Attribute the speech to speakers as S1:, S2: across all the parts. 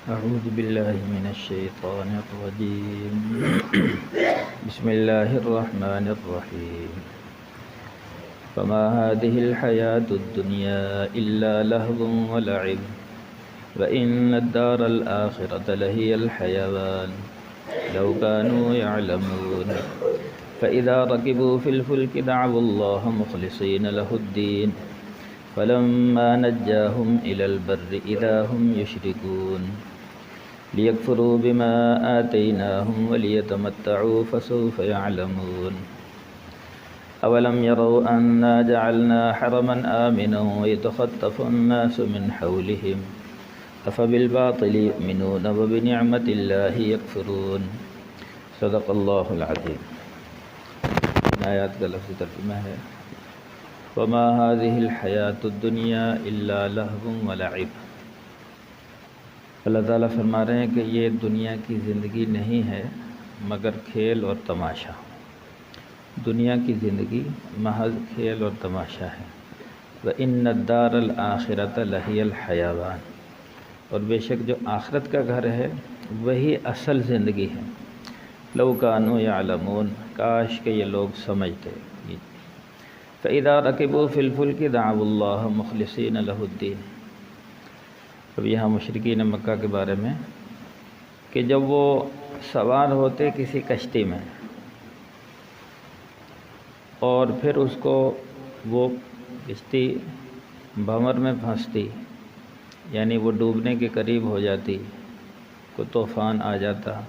S1: أعوذ بالله من الشيطان الرجيم بسم الله الرحمن الرحيم فما هذه الحياة الدنيا إلا لهو ولعب وإن الدار الآخرة لهي الحيوان لو كانوا يعلمون فإذا ركبوا في الفلك دعوا الله مخلصين له الدين فلما نجاهم إلى البر إذا هم يشركون ليكفروا بما آتيناهم وليتمتعوا فسوف يعلمون أولم يروا أنا جعلنا حرما آمنا ويتخطف الناس من حولهم أفبالباطل يؤمنون وبنعمة الله يكفرون صدق اللہ العظیم۔ آیات کا لفظی ترجمہ ہے وما هذه الحیات الدنیا الا لہو ولعب۔ اللہ تعالیٰ فرما رہے ہیں کہ یہ دنیا کی زندگی نہیں ہے مگر کھیل اور تماشا۔ دنیا کی زندگی محض کھیل اور تماشا ہے۔ وَإِنَّ الدَّارَ الْآخِرَةَ لَهِيَ الْحَيَوَانُ، اور بے شک جو آخرت کا گھر ہے وہی اصل زندگی ہے۔ لَوْ كَانُوا يَعْلَمُونَ، کاش کہ یہ لوگ سمجھتے۔ فَإِذَا رَكِبُوا فِي الْفُلْكِ دَعَوُا اللَّهَ مُخْلِصِينَ لَهُ الدِّينَ۔ اب یہاں مشرکین مکہ کے بارے میں کہ جب وہ سوار ہوتے کسی کشتی میں اور پھر اس کو وہ کشتی بھنور میں پھنستی، یعنی وہ ڈوبنے کے قریب ہو جاتی، کوئی طوفان آ جاتا،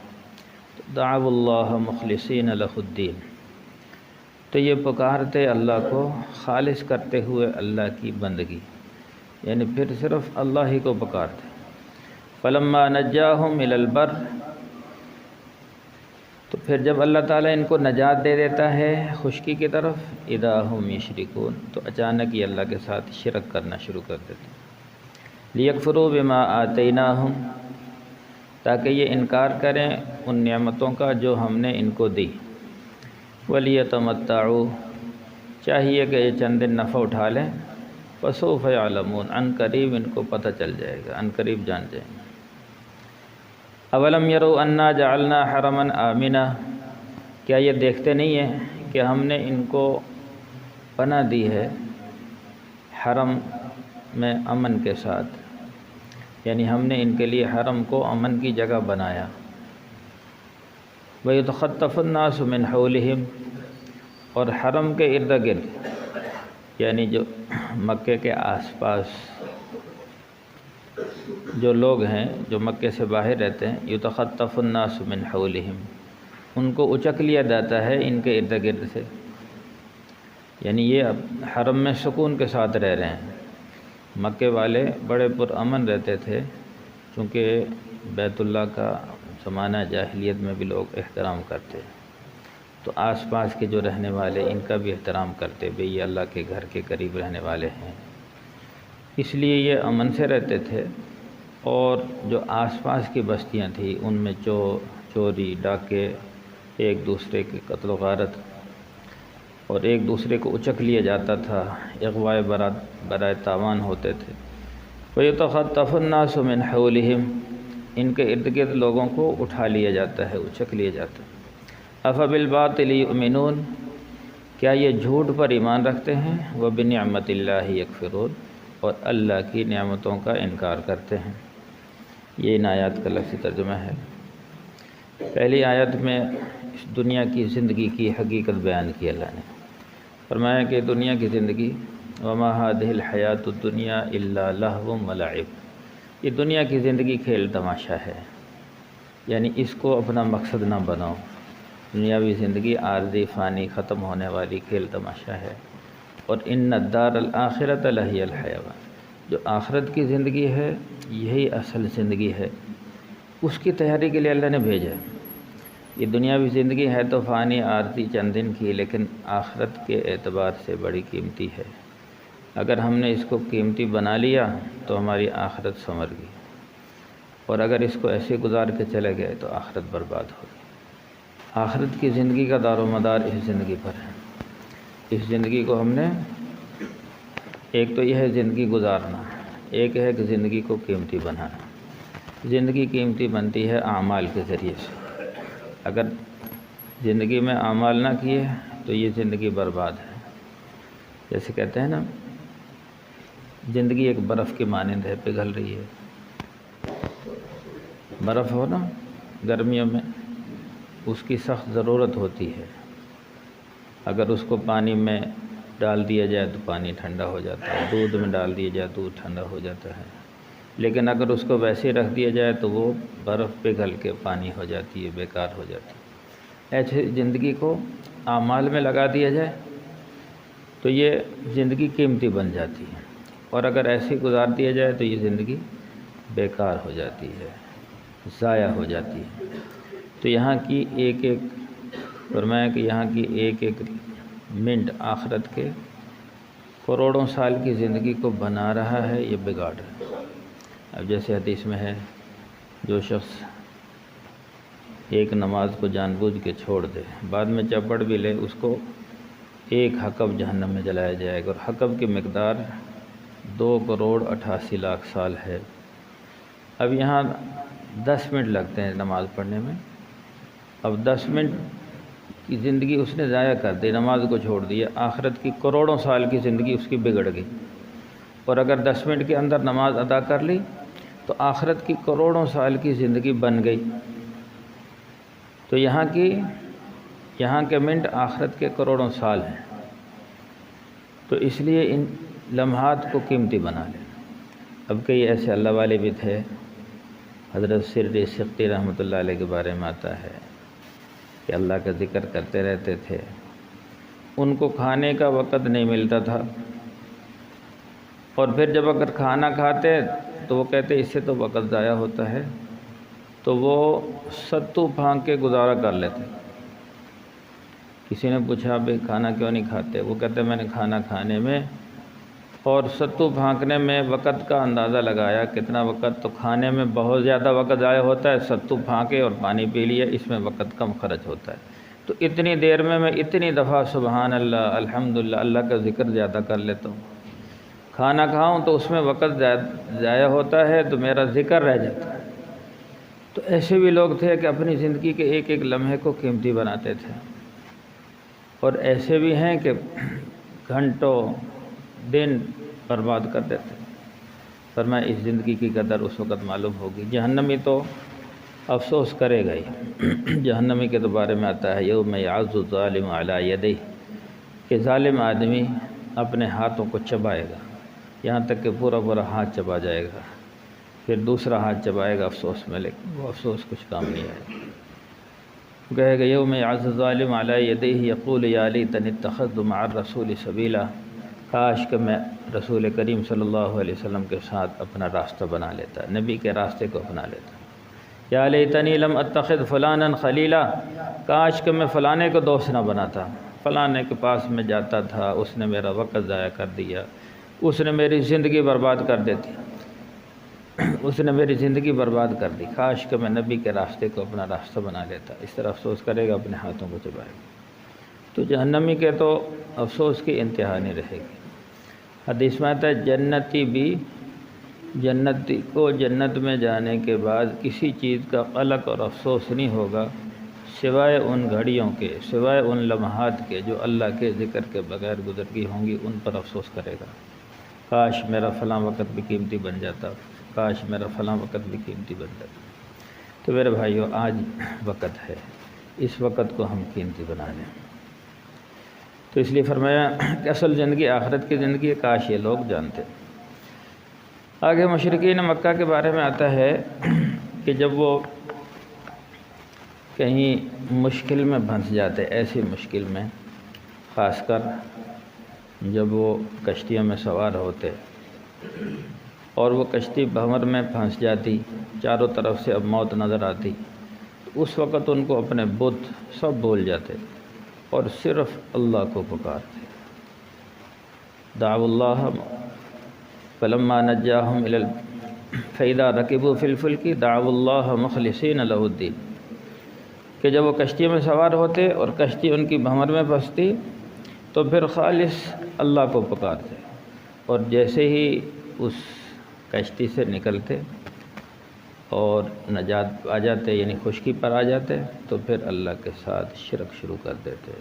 S1: تو دعوا اللہ مخلصین لہ الدین، تو یہ پکارتے اللہ کو خالص کرتے ہوئے اللہ کی بندگی، یعنی پھر صرف اللہ ہی کو پکارتے۔ فلما نجاہم الی البر، تو پھر جب اللہ تعالیٰ ان کو نجات دے دیتا ہے خشکی کی طرف، اذا ہم یشرکون، تو اچانک یہ اللہ کے ساتھ شرک کرنا شروع کر دیتے۔ لیکفروا بما آتیناہم، تاکہ یہ انکار کریں ان نعمتوں کا جو ہم نے ان کو دی۔ ولیتمتعوا، چاہیے کہ یہ چند دن نفع اٹھا لیں۔ فسوف یعلمون، ان قریب ان کو پتہ چل جائے گا، ان قریب جان جائیں گے۔ اولم یروا انا جعلنا حرما آمنا، کیا یہ دیکھتے نہیں ہیں کہ ہم نے ان کو پناہ دی ہے حرم میں امن کے ساتھ، یعنی ہم نے ان کے لیے حرم کو امن کی جگہ بنایا۔ وَيُتَخَطَّفُ النَّاسُ مِنْ حَوْلِهِمْ، اور حرم کے ارد گرد، یعنی جو مکے کے آس پاس جو لوگ ہیں جو مکے سے باہر رہتے ہیں، یتخطف الناس من حولہم، ان کو اچک لیا جاتا ہے ان کے ارد گرد سے، یعنی یہ اب حرم میں سکون کے ساتھ رہ رہے ہیں۔ مکے والے بڑے پرامن رہتے تھے، چونکہ بیت اللہ کا زمانہ جاہلیت میں بھی لوگ احترام کرتے، تو آس پاس کے جو رہنے والے ان کا بھی احترام کرتے، بھئی یہ اللہ کے گھر کے قریب رہنے والے ہیں، اس لیے یہ امن سے رہتے تھے۔ اور جو آس پاس کی بستیاں تھیں ان میں چوری ڈاکے، ایک دوسرے کے قتل و غارت، اور ایک دوسرے کو اچک لیا جاتا تھا، اغواء برائے تاوان ہوتے تھے۔ وَيُتَخَطَّفُ النَّاسُ مِنْ حَوْلِهِمْ، ان کے ارد گرد لوگوں کو اٹھا لیا جاتا ہے، اچک لیا جاتا ہے۔ أَفَبِالْبَاطِلِ يُؤْمِنُونَ، کیا یہ جھوٹ پر ایمان رکھتے ہیں؟ وَبِنِعْمَةِ اللَّهِ يَكْفُرُونَ، اور اللہ کی نعمتوں کا انکار کرتے ہیں۔ یہ ان آیات کا لفظی ترجمہ ہے۔ پہلی آیت میں اس دنیا کی زندگی کی حقیقت بیان کی اللہ نے، فرمایا کہ دنیا کی زندگی وما هذه الحیات الدنیا الا لہو ولعب، یہ دنیا کی زندگی کھیل تماشا ہے، یعنی اس کو اپنا مقصد نہ بناؤ۔ دنیاوی زندگی عارضی فانی ختم ہونے والی کھیل تماشا ہے۔ اور ان الدار الآخرۃ لہی الحیوان، جو آخرت کی زندگی ہے یہی اصل زندگی ہے، اس کی تیاری کے لیے اللہ نے بھیجا ہے۔ یہ دنیاوی زندگی ہے تو فانی عارضی چند دن کی، لیکن آخرت کے اعتبار سے بڑی قیمتی ہے۔ اگر ہم نے اس کو قیمتی بنا لیا تو ہماری آخرت سنور گئی، اور اگر اس کو ایسے گزار کے چلے گئے تو آخرت برباد ہوگی۔ آخرت کی زندگی کا دار و مدار اس زندگی پر ہے۔ اس زندگی کو ہم نے، ایک تو یہ ہے زندگی گزارنا، ایک ہے کہ زندگی کو قیمتی بنانا۔ زندگی قیمتی بنتی ہے اعمال کے ذریعے سے۔ اگر زندگی میں اعمال نہ کیے تو یہ زندگی برباد ہے۔ جیسے کہتے ہیں نا، زندگی ایک برف کی مانند ہے، پگھل رہی ہے۔ برف ہو نا گرمیوں میں، اس کی سخت ضرورت ہوتی ہے۔ اگر اس کو پانی میں ڈال دیا جائے تو پانی ٹھنڈا ہو جاتا ہے، دودھ میں ڈال دیا جائے تو دودھ ٹھنڈا ہو جاتا ہے، لیکن اگر اس کو ویسے ہی رکھ دیا جائے تو وہ برف پگھل کے پانی ہو جاتی ہے، بیکار ہو جاتی ہے۔ ایسے زندگی کو اعمال میں لگا دیا جائے تو یہ زندگی قیمتی بن جاتی ہے، اور اگر ایسے گزار دیا جائے تو یہ زندگی بیکار ہو جاتی ہے، ضائع ہو جاتی ہے۔ تو یہاں کی ایک ایک فرمایا کہ یہاں کی ایک ایک منٹ آخرت کے کروڑوں سال کی زندگی کو بنا رہا ہے، یہ بگاڑ رہا ہے۔ اب جیسے حدیث میں ہے، جو شخص ایک نماز کو جان بوجھ کے چھوڑ دے، بعد میں چپڑ بھی لے، اس کو ایک حقب جہنم میں جلایا جائے گا، اور حقب کی مقدار 2,88,00,000 سال ہے۔ اب یہاں 10 منٹ لگتے ہیں نماز پڑھنے میں، اب 10 منٹ کی زندگی اس نے ضائع کر دی، نماز کو چھوڑ دیا، آخرت کی کروڑوں سال کی زندگی اس کی بگڑ گئی۔ اور اگر 10 منٹ کے اندر نماز ادا کر لی تو آخرت کی کروڑوں سال کی زندگی بن گئی۔ تو یہاں کے منٹ آخرت کے کروڑوں سال ہیں، تو اس لیے ان لمحات کو قیمتی بنا لیں۔ اب کئی ایسے اللہ والے بھی تھے، حضرت سری سقطی رحمۃ اللہ علیہ کے بارے میں آتا ہے کہ اللہ کا ذکر کرتے رہتے تھے، ان کو کھانے کا وقت نہیں ملتا تھا، اور پھر جب اگر کھانا کھاتے تو وہ کہتے اس سے تو وقت ضائع ہوتا ہے، تو وہ ستو پھانک کے گزارا کر لیتے۔ کسی نے پوچھا بھئی کھانا کیوں نہیں کھاتے؟ وہ کہتے میں نے کھانا کھانے میں اور ستو پھانکنے میں وقت کا اندازہ لگایا، کتنا وقت، تو کھانے میں بہت زیادہ وقت ضائع ہوتا ہے، ستو پھانکے اور پانی پی لیا، اس میں وقت کم خرچ ہوتا ہے۔ تو اتنی دیر میں اتنی دفعہ سبحان اللہ الحمدللہ اللہ کا ذکر زیادہ کر لیتا ہوں، کھانا کھاؤں تو اس میں وقت ضائع ہوتا ہے تو میرا ذکر رہ جاتا ہے۔ تو ایسے بھی لوگ تھے کہ اپنی زندگی کے ایک ایک لمحے کو قیمتی بناتے تھے، اور ایسے بھی ہیں کہ گھنٹوں دن برباد کر دیتے۔ فرمایا اس زندگی کی قدر اس وقت معلوم ہوگی۔ جہنمی تو افسوس کرے گا ہی۔ جہنمی کے بارے میں آتا ہے یوم یعض الظالم علی یدیہ، کہ ظالم آدمی اپنے ہاتھوں کو چبائے گا، یہاں تک کہ پورا ہاتھ چبا جائے گا، پھر دوسرا ہاتھ چبائے گا افسوس میں، لیکن وہ افسوس کچھ کام نہیں آئے گا۔ کہے گا یوم یعض الظالم علی یدیہ یقول یا لیتنی اتخذت مع الرسول سبیلا، کاش کہ میں رسول کریم صلی اللہ علیہ وسلم کے ساتھ اپنا راستہ بنا لیتا، نبی کے راستے کو اپنا لیتا۔ یا لیتنی لم اتخذ فلانا خلیلا، کاش کہ میں فلانے کو دوست نہ بناتا، فلانے کے پاس میں جاتا تھا، اس نے میرا وقت ضائع کر دیا، اس نے میری زندگی برباد کر دیتی، اس نے میری زندگی برباد کر دی، کاش کہ میں نبی کے راستے کو اپنا راستہ بنا لیتا۔ اس طرح افسوس کرے گا، اپنے ہاتھوں کو چبائے گا۔ تو جہنمی کے تو افسوس کی انتہا نہیں رہے گی۔ حدیث میں آتا ہے جنتی کو جنت میں جانے کے بعد کسی چیز کا قلق اور افسوس نہیں ہوگا سوائے ان گھڑیوں کے، سوائے ان لمحات کے جو اللہ کے ذکر کے بغیر گزر گئی ہوں گی، ان پر افسوس کرے گا۔ کاش میرا فلاں وقت بھی قیمتی بن جاتا، کاش میرا فلاں وقت بھی قیمتی بن جاتا۔ تو میرے بھائیو، آج وقت ہے، اس وقت کو ہم قیمتی بنا لیں۔ تو اس لیے فرمایا کہ اصل زندگی آخرت کی زندگی ہے، کاش یہ لوگ جانتے۔ آگے مشرکین مکہ کے بارے میں آتا ہے کہ جب وہ کہیں مشکل میں پھنس جاتے، ایسی مشکل میں، خاص کر جب وہ کشتیوں میں سوار ہوتے اور وہ کشتی بھنور میں پھنس جاتی، چاروں طرف سے اب موت نظر آتی، اس وقت ان کو اپنے بت سب بھول جاتے اور صرف اللہ کو پکارتے۔ دعوا اللہ فلما نجاہم فإذا رکبوا فی الفلک دعوا اللہ مخلصین لہ الدین، کہ جب وہ کشتی میں سوار ہوتے اور کشتی ان کی بھنور میں پھنستی تو پھر خالص اللہ کو پکارتے، اور جیسے ہی اس کشتی سے نکلتے اور نجات آ جاتے یعنی خشکی پر آ جاتے تو پھر اللہ کے ساتھ شرک شروع کر دیتے،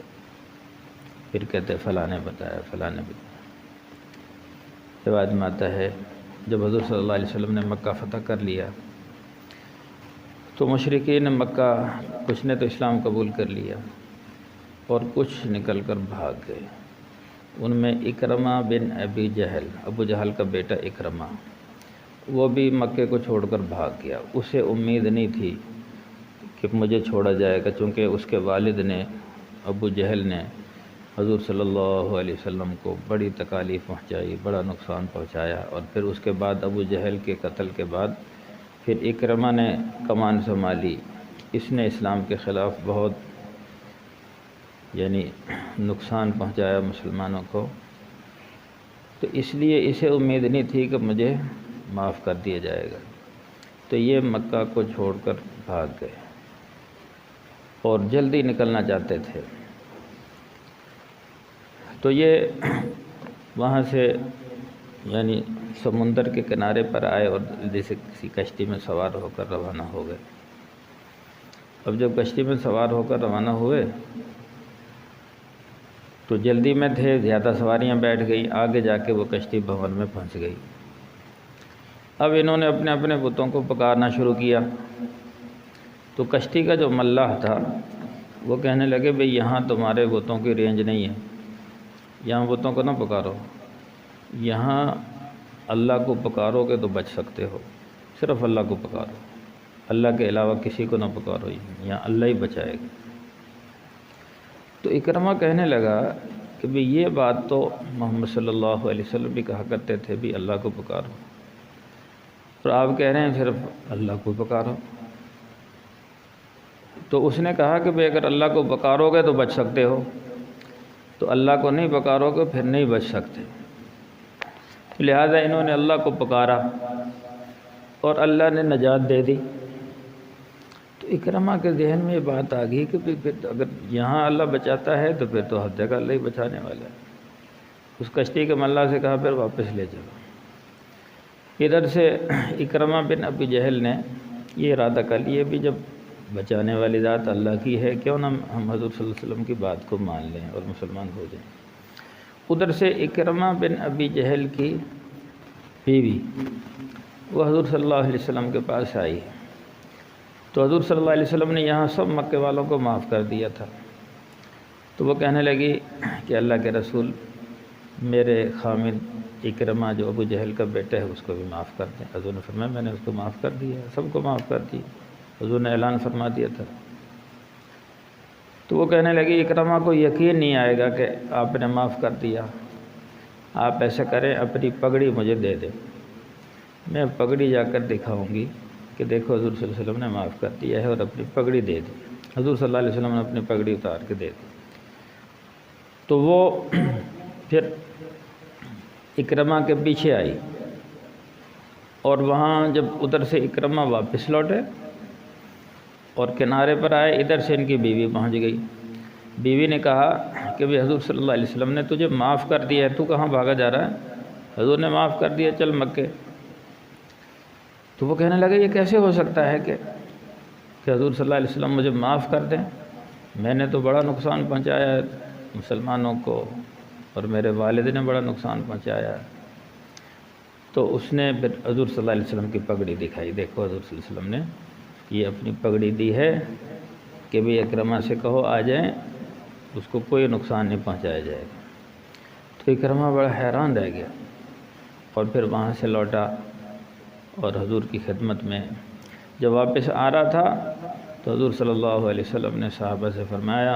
S1: پھر کہتے فلاں نے بتایا فلاں نے بتایا۔ روایت میں آتا ہے جب حضور صلی اللہ علیہ وسلم نے مکہ فتح کر لیا تو مشرکین مکہ کچھ نے تو اسلام قبول کر لیا اور کچھ نکل کر بھاگ گئے۔ ان میں اکرمہ بن ابی جہل، ابو جہل کا بیٹا اکرمہ، وہ بھی مکے کو چھوڑ کر بھاگ گیا۔ اسے امید نہیں تھی کہ مجھے چھوڑا جائے گا، چونکہ اس کے والد نے، ابو جہل نے حضور صلی اللہ علیہ وسلم کو بڑی تکالیف پہنچائی، بڑا نقصان پہنچایا، اور پھر اس کے بعد ابو جہل کے قتل کے بعد پھر اکرمہ نے کمان سنبھالی۔ اس نے اسلام کے خلاف بہت یعنی نقصان پہنچایا مسلمانوں کو، تو اس لیے اسے امید نہیں تھی کہ مجھے معاف کر دیا جائے گا، تو یہ مکہ کو چھوڑ کر بھاگ گئے اور جلدی نکلنا چاہتے تھے۔ تو یہ وہاں سے یعنی سمندر کے کنارے پر آئے اور جیسے کسی کشتی میں سوار ہو کر روانہ ہو گئے۔ اب جب کشتی میں سوار ہو کر روانہ ہوئے تو جلدی میں تھے، زیادہ سواریاں بیٹھ گئی، آگے جا کے وہ کشتی بھنور میں پھنس گئی۔ اب انہوں نے اپنے اپنے بتوں کو پکارنا شروع کیا، تو کشتی کا جو ملاح تھا وہ کہنے لگے بھئی یہاں تمہارے بتوں کی رینج نہیں ہے، یہاں بتوں کو نہ پکارو، یہاں اللہ کو پکارو گے تو بچ سکتے ہو، صرف اللہ کو پکارو، اللہ کے علاوہ کسی کو نہ پکارو، یہاں اللہ ہی بچائے گا۔ تو اکرمہ کہنے لگا کہ بھئی یہ بات تو محمد صلی اللہ علیہ وسلم بھی کہا کرتے تھے بھی اللہ کو پکارو، اور آپ کہہ رہے ہیں صرف اللہ کو پکارو۔ تو اس نے کہا کہ بھئی اگر اللہ کو پکارو گے تو بچ سکتے ہو، تو اللہ کو نہیں پکارو گے پھر نہیں بچ سکتے۔ لہذا انہوں نے اللہ کو پکارا اور اللہ نے نجات دے دی۔ تو اکرمہ کے ذہن میں یہ بات آ گئی کہ پھر اگر یہاں اللہ بچاتا ہے تو پھر تو ہر جگہ اللہ ہی بچانے والا ہے۔ اس کشتی کے ملا سے کہا پھر واپس لے جاؤ۔ ادھر سے اکرمہ بن ابی جہل نے یہ ارادہ کر لیا بھی جب بچانے والی ذات اللہ کی ہے، کیوں نہ ہم حضور صلی اللہ علیہ وسلم کی بات کو مان لیں اور مسلمان ہو جائیں۔ ادھر سے اکرمہ بن ابی جہل کی بیوی وہ حضور صلی اللہ علیہ وسلم کے پاس آئی، تو حضور صلی اللہ علیہ وسلم نے یہاں سب مکے والوں کو معاف کر دیا تھا، تو وہ کہنے لگی کہ اللہ کے رسول میرے خامد اکرمہ جو ابو جہل کا بیٹا ہے اس کو بھی معاف کر دیں۔ حضور نے فرمایا میں نے اس کو معاف کر دیا، سب کو معاف کر دی، حضور نے اعلان فرما دیا تھا۔ تو وہ کہنے لگی اکرمہ کو یقین نہیں آئے گا کہ آپ نے معاف کر دیا، آپ ایسا کریں اپنی پگڑی مجھے دے دیں، میں پگڑی جا کر دکھاؤں گی کہ دیکھو حضور صلی اللہ علیہ وسلم نے معاف کر دیا ہے، اور اپنی پگڑی دے دی۔ حضور صلی اللہ علیہ وسلم نے اپنی پگڑی اتار کے دے دی۔ تو وہ پھر اکرمہ کے پیچھے آئی، اور وہاں جب ادھر سے اکرمہ واپس لوٹے اور کنارے پر آئے، ادھر سے ان کی بیوی پہنچ گئی۔ بیوی نے کہا کہ بھی حضور صلی اللہ علیہ وسلم نے تجھے معاف کر دیا ہے، تو کہاں بھاگا جا رہا ہے؟ حضور نے معاف کر دیا، چل مکے۔ تو وہ کہنے لگے یہ کیسے ہو سکتا ہے کہ حضور صلی اللہ علیہ وسلم مجھے معاف کر دیں، میں نے تو بڑا نقصان پہنچایا ہے مسلمانوں کو، اور میرے والد نے بڑا نقصان پہنچایا۔ تو اس نے پھر حضور صلی اللہ علیہ وسلم کی پگڑی دکھائی، دیکھو حضور صلی اللہ علیہ وسلم نے یہ اپنی پگڑی دی ہے کہ بھی اکرمہ سے کہو آ جائیں، اس کو کوئی نقصان نہیں پہنچایا جائے گا۔ تو اکرمہ بڑا حیران رہ گیا، اور پھر وہاں سے لوٹا اور حضور کی خدمت میں جب واپس آ رہا تھا تو حضور صلی اللہ علیہ وسلم نے صحابہ سے فرمایا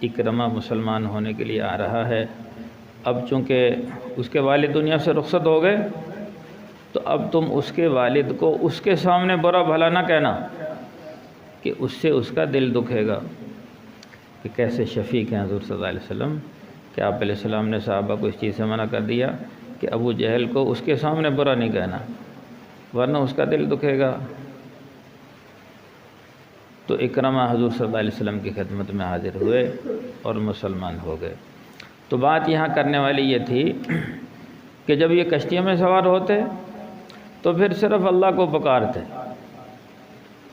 S1: اکرمہ مسلمان ہونے کے لیے آ رہا ہے، اب چونکہ اس کے والد دنیا سے رخصت ہو گئے تو اب تم اس کے والد کو اس کے سامنے برا بھلا نہ کہنا کہ اس سے اس کا دل دکھے گا۔ کہ کیسے شفیق ہیں حضور صلی اللہ علیہ وسلم کہ آپ علیہ السلام نے صحابہ کو اس چیز سے منع کر دیا کہ ابو جہل کو اس کے سامنے برا نہیں کہنا ورنہ اس کا دل دکھے گا۔ تو اکرمہ حضور صلی اللہ علیہ وسلم کی خدمت میں حاضر ہوئے اور مسلمان ہو گئے۔ تو بات یہاں کرنے والی یہ تھی کہ جب یہ کشتیوں میں سوار ہوتے تو پھر صرف اللہ کو پکارتے،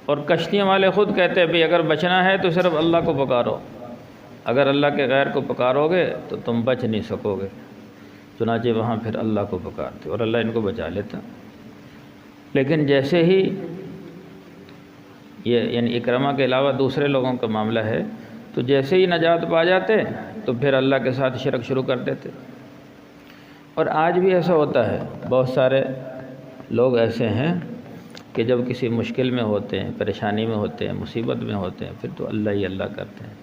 S1: اور کشتیوں والے خود کہتے ہیں بھئی اگر بچنا ہے تو صرف اللہ کو پکارو، اگر اللہ کے غیر کو پکارو گے تو تم بچ نہیں سکو گے۔ چنانچہ وہاں پھر اللہ کو پکارتے اور اللہ ان کو بچا لیتا۔ لیکن جیسے ہی یہ یعنی اکرمہ کے علاوہ دوسرے لوگوں کا معاملہ ہے، تو جیسے ہی نجات پا جاتے تو پھر اللہ کے ساتھ شرک شروع کر دیتے۔ اور آج بھی ایسا ہوتا ہے، بہت سارے لوگ ایسے ہیں کہ جب کسی مشکل میں ہوتے ہیں، پریشانی میں ہوتے ہیں، مصیبت میں ہوتے ہیں، پھر تو اللہ ہی اللہ کرتے ہیں۔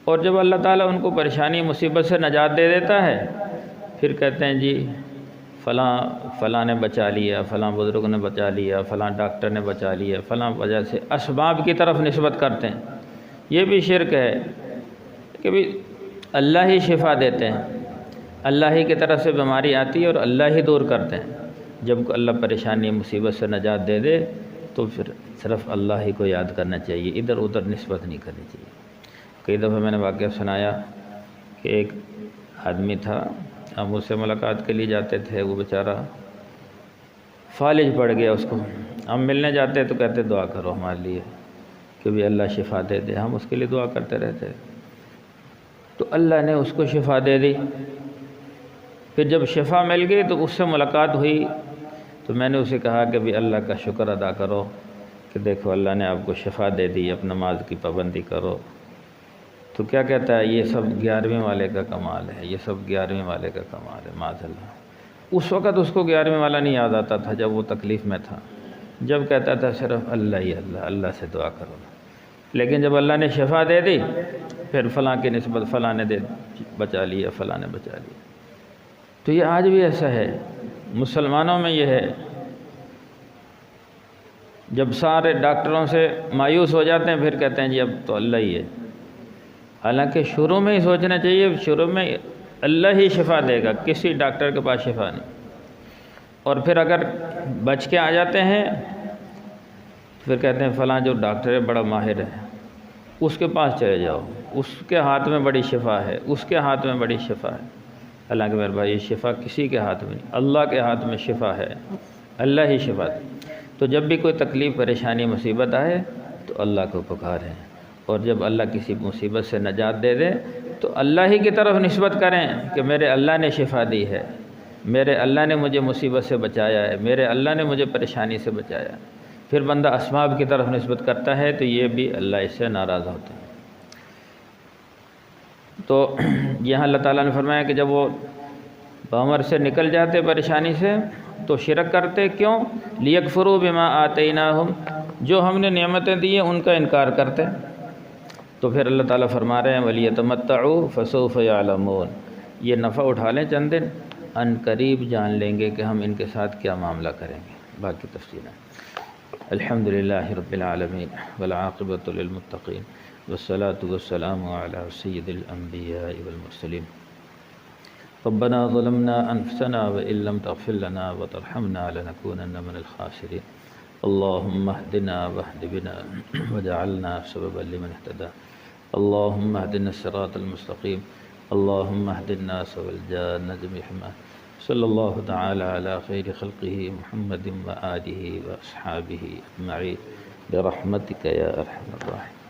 S1: اور جب اللہ تعالیٰ ان کو پریشانی مصیبت سے نجات دے دیتا ہے، پھر کہتے ہیں جی فلاں نے بچا لیا، فلاں بزرگ نے بچا لیا، فلاں ڈاکٹر نے بچا لیا، فلاں وجہ سے اسباب کی طرف نسبت کرتے ہیں۔ یہ بھی شرک ہے کہ بھی اللہ ہی شفا دیتے ہیں، اللہ ہی کی طرف سے بیماری آتی ہے اور اللہ ہی دور کرتے ہیں۔ جب اللہ پریشانی مصیبت سے نجات دے دے تو پھر صرف اللہ ہی کو یاد کرنا چاہیے، ادھر ادھر نسبت نہیں کرنی چاہیے۔ کئی دفعہ میں نے واقعہ سنایا کہ ایک آدمی تھا، ہم اس سے ملاقات کے لیے جاتے تھے، وہ بیچارہ فالج پڑ گیا، اس کو ہم ملنے جاتے تو کہتے دعا کرو ہمارے لیے کہ بھی اللہ شفا دے دے، ہم اس کے لیے دعا کرتے رہتے۔ تو اللہ نے اس کو شفا دے دی۔ پھر جب شفا مل گئی تو اس سے ملاقات ہوئی تو میں نے اسے کہا کہ بھی اللہ کا شکر ادا کرو کہ دیکھو اللہ نے آپ کو شفا دے دی، اب نماز کی پابندی کرو۔ تو کیا کہتا ہے، یہ سب 11ویں والے کا کمال ہے، یہ سب 11ویں والے کا کمال ہے، معاذ اللہ۔ اس وقت اس کو 11ویں والا نہیں یاد آتا تھا جب وہ تکلیف میں تھا، جب کہتا تھا صرف اللہ ہی اللہ، اللہ سے دعا کرو۔ لیکن جب اللہ نے شفا دے دی پھر فلاں کی نسبت فلاں نے بچا لیا، فلاں نے بچا لیا۔ تو یہ آج بھی ایسا ہے، مسلمانوں میں یہ ہے، جب سارے ڈاکٹروں سے مایوس ہو جاتے ہیں پھر کہتے ہیں جی اب تو اللہ ہی ہے۔ حالانکہ شروع میں ہی سوچنا چاہیے، شروع میں اللہ ہی شفا دے گا، کسی ڈاکٹر کے پاس شفا نہیں۔ اور پھر اگر بچ کے آ جاتے ہیں پھر کہتے ہیں فلاں جو ڈاکٹر ہے بڑا ماہر ہے، اس کے پاس چلے جاؤ، اس کے ہاتھ میں بڑی شفا ہے، اس کے ہاتھ میں بڑی شفا ہے۔ حالانکہ میرے بھائی، یہ شفا کسی کے ہاتھ میں نہیں، اللہ کے ہاتھ میں شفا ہے، اللہ ہی شفا دے۔ تو جب بھی کوئی تکلیف پریشانی مصیبت آئے تو اللہ کو پکاریں، اور جب اللہ کسی مصیبت سے نجات دے دے تو اللہ ہی کی طرف نسبت کریں کہ میرے اللہ نے شفا دی ہے، میرے اللہ نے مجھے مصیبت سے بچایا ہے، میرے اللہ نے مجھے پریشانی سے بچایا۔ پھر بندہ اسباب کی طرف نسبت کرتا ہے تو یہ بھی اللہ اس سے ناراض ہوتا ہے۔ تو یہاں اللہ تعالیٰ نے فرمایا کہ جب وہ بامر سے نکل جاتے پریشانی سے تو شرک کرتے، کیوں؟ لیکفروا بما آتیناہم، جو ہم نے نعمتیں دی ہیں ان کا انکار کرتے۔ تو پھر اللہ تعالیٰ فرما رہے ہیں وَلِيَتَمَتَّعُوا فَسَوْفَ يَعْلَمُونَ، یہ نفع اٹھا لیں چند دن، ان قریب جان لیں گے کہ ہم ان کے ساتھ کیا معاملہ کریں گے۔ باقی تفصیلیں۔ الحمدللہ رب العالمین والعاقبۃ للمتقین والصلاة والسلام علی سید الانبیاء والمرسلین۔ ربنا ظلمنا انفسنا وإن لم تغفر لنا وترحمنا لنكونن من الخاسرين۔ اللهم اهدنا واهد بنا وجعلنا سببا لمن اهتدى۔ اللهم اهدنا الصراط المستقيم، اللهم اهد الناس والجان بحماه۔ صلی اللہ تعالی علی خیر خلقہ محمد وآلہ واصحابہ اجمعین برحمتک یا ارحم الراحمین۔